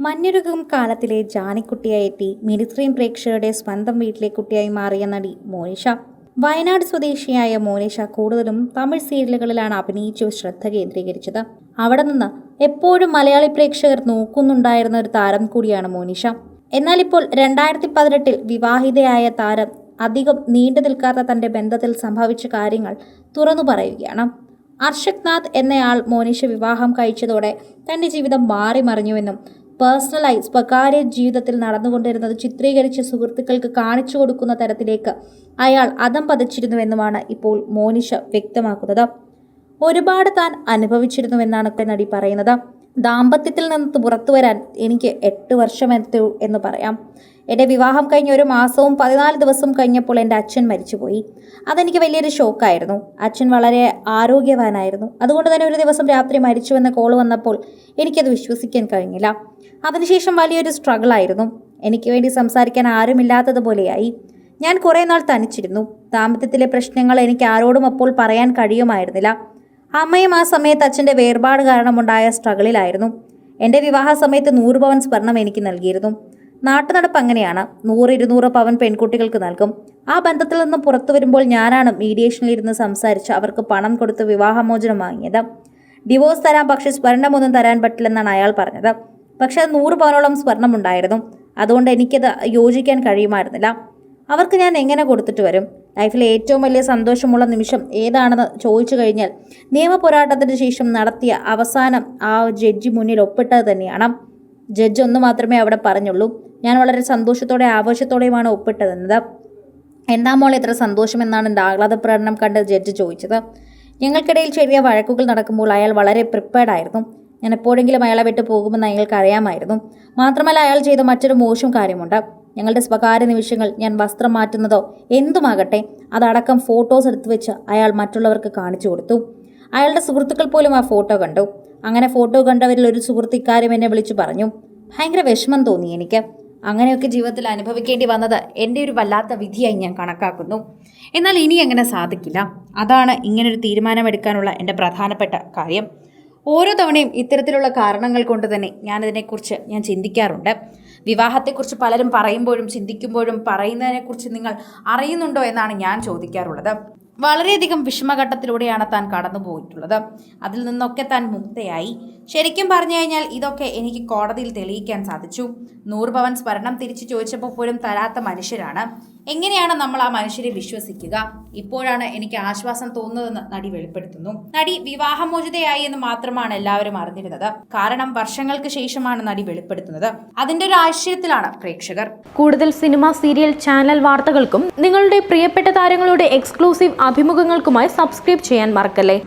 മഞ്ഞുരുകും കാലത്തിലെ ജാനിക്കുട്ടിയായി എത്തി മിനിസ്ക്രീൻ പ്രേക്ഷകരുടെ സ്വന്തം വീട്ടിലെ കുട്ടിയായി മാറിയ നടി മോനിഷ. വയനാട് സ്വദേശിയായ മോനിഷ കൂടുതലും തമിഴ് സീരിയലുകളിലാണ് അഭിനയിച്ചു ശ്രദ്ധ കേന്ദ്രീകരിച്ചത്. അവിടെ നിന്ന് എപ്പോഴും മലയാളി പ്രേക്ഷകർ നോക്കുന്നുണ്ടായിരുന്ന ഒരു താരം കൂടിയാണ് മോനിഷ. എന്നാൽ ഇപ്പോൾ 2018 വിവാഹിതയായ താരം അധികം നീണ്ടു നിൽക്കാത്ത തന്റെ ബന്ധത്തിൽ സംഭവിച്ച കാര്യങ്ങൾ തുറന്നു പറയുകയാണ്. അർഷദ് നാഥ് എന്നയാൾ മോനിഷ വിവാഹം കഴിച്ചതോടെ തന്റെ ജീവിതം മാറി മറിഞ്ഞുവെന്നും പേഴ്സണലായി സ്വകാര്യ ജീവിതത്തിൽ നടന്നുകൊണ്ടിരുന്നത് ചിത്രീകരിച്ച് സുഹൃത്തുക്കൾക്ക് കാണിച്ചു കൊടുക്കുന്ന തരത്തിലേക്ക് അയാൾ അതം പതിച്ചിരുന്നുവെന്നുമാണ് ഇപ്പോൾ മോനിഷ വ്യക്തമാക്കുന്നത്. ഒരുപാട് താൻ അനുഭവിച്ചിരുന്നുവെന്നാണ് നടി പറയുന്നത്. ദാമ്പത്യത്തിൽ നിന്ന് പുറത്തു വരാൻ എനിക്ക് 8 വർഷമെടുത്തു എന്ന് പറയാം. എൻ്റെ വിവാഹം കഴിഞ്ഞ് 1 മാസവും 14 ദിവസവും കഴിഞ്ഞപ്പോൾ എൻ്റെ അച്ഛൻ മരിച്ചുപോയി. അതെനിക്ക് വലിയൊരു ഷോക്കായിരുന്നു. അച്ഛൻ വളരെ ആരോഗ്യവാനായിരുന്നു. അതുകൊണ്ട് തന്നെ ഒരു ദിവസം രാത്രി മരിച്ചുവെന്ന കോൾ വന്നപ്പോൾ എനിക്കത് വിശ്വസിക്കാൻ കഴിഞ്ഞില്ല. അതിനുശേഷം വലിയൊരു സ്ട്രഗിളായിരുന്നു. എനിക്ക് വേണ്ടി സംസാരിക്കാൻ ആരുമില്ലാത്തതുപോലെയായി. ഞാൻ കുറേ നാൾ തനിച്ചിരുന്നു. ദാമ്പത്യത്തിലെ പ്രശ്നങ്ങൾ എനിക്ക് ആരോടും അപ്പോൾ പറയാൻ കഴിയുമായിരുന്നില്ല. അമ്മയും ആ സമയത്ത് അച്ഛൻ്റെ വേർപാട് കാരണമുണ്ടായ സ്ട്രഗിളിലായിരുന്നു. എൻ്റെ വിവാഹ സമയത്ത് 100 പവൻ സ്വർണം എനിക്ക് നൽകിയിരുന്നു. നാട്ടുനടപ്പ് അങ്ങനെയാണ്. 100-200 പവൻ പെൺകുട്ടികൾക്ക് നൽകും. ആ ബന്ധത്തിൽ നിന്ന് പുറത്തു വരുമ്പോൾ ഞാനാണ് മീഡിയേഷനിലിരുന്ന് സംസാരിച്ച് അവർക്ക് പണം കൊടുത്ത് വിവാഹമോചനം വാങ്ങിയത്. ഡിവോഴ്സ് തരാം, പക്ഷേ സ്വർണ്ണമൊന്നും തരാൻ പറ്റില്ലെന്നാണ് അയാൾ പറഞ്ഞത്. പക്ഷേ 100 പവനോളം സ്വർണ്ണമുണ്ടായിരുന്നു. അതുകൊണ്ട് എനിക്കത് യോജിക്കാൻ കഴിയുമായിരുന്നില്ല. അവർക്ക് ഞാൻ എങ്ങനെ കൊടുത്തിട്ട് വരും? ലൈഫിലെ ഏറ്റവും വലിയ സന്തോഷമുള്ള നിമിഷം ഏതാണെന്ന് ചോദിച്ചു കഴിഞ്ഞാൽ നിയമ പോരാട്ടത്തിന് ശേഷം നടത്തിയ അവസാനം ആ ജഡ്ജി മുന്നിൽ ഒപ്പിട്ടത് തന്നെയാണ്. ജഡ്ജ് ഒന്ന് മാത്രമേ അവിടെ പറഞ്ഞുള്ളൂ. ഞാൻ വളരെ സന്തോഷത്തോടെ ആവേശത്തോടെയുമാണ് ഒപ്പിട്ടതെന്നത്. എന്താ മോളെ ഇത്ര സന്തോഷമെന്നാണ് എൻ്റെ ആഹ്ലാദ പ്രകടനം കണ്ട് ജഡ്ജ് ചോദിച്ചത്. ഞങ്ങൾക്കിടയിൽ ചെറിയ വഴക്കുകൾ നടക്കുമ്പോൾ അയാൾ വളരെ പ്രിപ്പയർഡ് ആയിരുന്നു. ഞാൻ എപ്പോഴെങ്കിലും അയാളെ വിട്ടു പോകുമെന്ന് അയാൾക്ക് അറിയാമായിരുന്നു. മാത്രമല്ല അയാൾ ചെയ്ത മറ്റൊരു മോശം കാര്യമുണ്ട്. ഞങ്ങളുടെ സ്വകാര്യ നിമിഷങ്ങൾ, ഞാൻ വസ്ത്രം മാറ്റുന്നതോ എന്തുമാകട്ടെ, അതടക്കം ഫോട്ടോസ് എടുത്തു വെച്ച് അയാൾ മറ്റുള്ളവർക്ക് കാണിച്ചു കൊടുത്തു. അയാളുടെ സുഹൃത്തുക്കൾ പോലും ആ ഫോട്ടോ കണ്ടു. അങ്ങനെ ഫോട്ടോ കണ്ടവരിൽ ഒരു സുഹൃത്ത് ഇക്കാര്യം എന്നെ വിളിച്ചു പറഞ്ഞു. ഭയങ്കര വിഷമം തോന്നി എനിക്ക്. അങ്ങനെയൊക്കെ ജീവിതത്തിൽ അനുഭവിക്കേണ്ടി വന്നത് എൻ്റെ ഒരു വല്ലാത്ത വിധിയായി ഞാൻ കണക്കാക്കുന്നു. എന്നാൽ ഇനി അങ്ങനെ സാധിക്കില്ല. അതാണ് ഇങ്ങനൊരു തീരുമാനമെടുക്കാനുള്ള എൻ്റെ പ്രധാനപ്പെട്ട കാര്യം. ഓരോ തവണയും ഇത്തരത്തിലുള്ള കാരണങ്ങൾ കൊണ്ട് തന്നെ ഞാനതിനെക്കുറിച്ച് ചിന്തിക്കാറുണ്ട്. വിവാഹത്തെക്കുറിച്ച് പലരും പറയുമ്പോഴും ചിന്തിക്കുമ്പോഴും പറയുന്നതിനെക്കുറിച്ച് നിങ്ങൾ അറിയുന്നുണ്ടോ എന്നാണ് ഞാൻ ചോദിക്കാറുള്ളത്. വളരെയധികം വിഷമഘട്ടത്തിലൂടെയാണ് താൻ കടന്നു പോയിട്ടുള്ളത്. അതിൽ നിന്നൊക്കെ താൻ മുക്തയായി. ശരിക്കും പറഞ്ഞു കഴിഞ്ഞാൽ ഇതൊക്കെ എനിക്ക് കോടതിയിൽ തെളിയിക്കാൻ സാധിച്ചു. 100 പവൻ സ്വർണം തിരിച്ചു ചോദിച്ചപ്പോൾ പോലും തരാത്ത മനുഷ്യരാണ്. എങ്ങനെയാണ് നമ്മൾ ആ മനുഷ്യരെ വിശ്വസിക്കുക? ഇപ്പോഴാണ് എനിക്ക് ആശ്വാസം തോന്നുന്നതെന്ന് നടി വെളിപ്പെടുത്തുന്നു. നടി വിവാഹമോചിതയായി എന്ന് മാത്രമാണ് എല്ലാവരും അറിഞ്ഞിരുന്നത്. കാരണം വർഷങ്ങൾക്ക് ശേഷമാണ് നടി വെളിപ്പെടുത്തുന്നത്. അതിന്റെ ഒരു ആശ്ചര്യത്തിലാണ് പ്രേക്ഷകർ. കൂടുതൽ സിനിമ, സീരിയൽ, ചാനൽ വാർത്തകൾക്കും നിങ്ങളുടെ പ്രിയപ്പെട്ട താരങ്ങളുടെ എക്സ്ക്ലൂസീവ് അഭിമുഖങ്ങൾക്കുമായി സബ്സ്ക്രൈബ് ചെയ്യാൻ മറക്കല്ലേ.